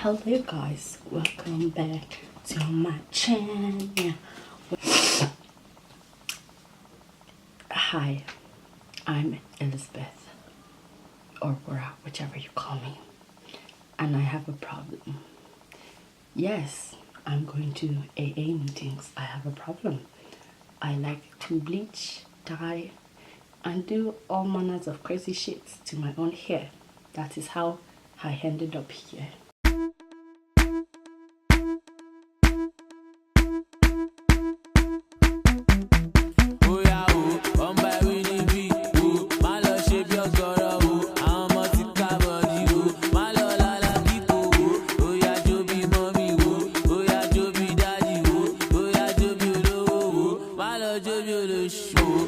Hello guys, welcome back to my channel. Hi, I'm Elizabeth, or Bora, whichever you call me, and I have a problem. Yes, I'm going to AA meetings. I have a problem. I like to bleach, dye, and do all manners of crazy shit to my own hair. That is how I ended up here. Show,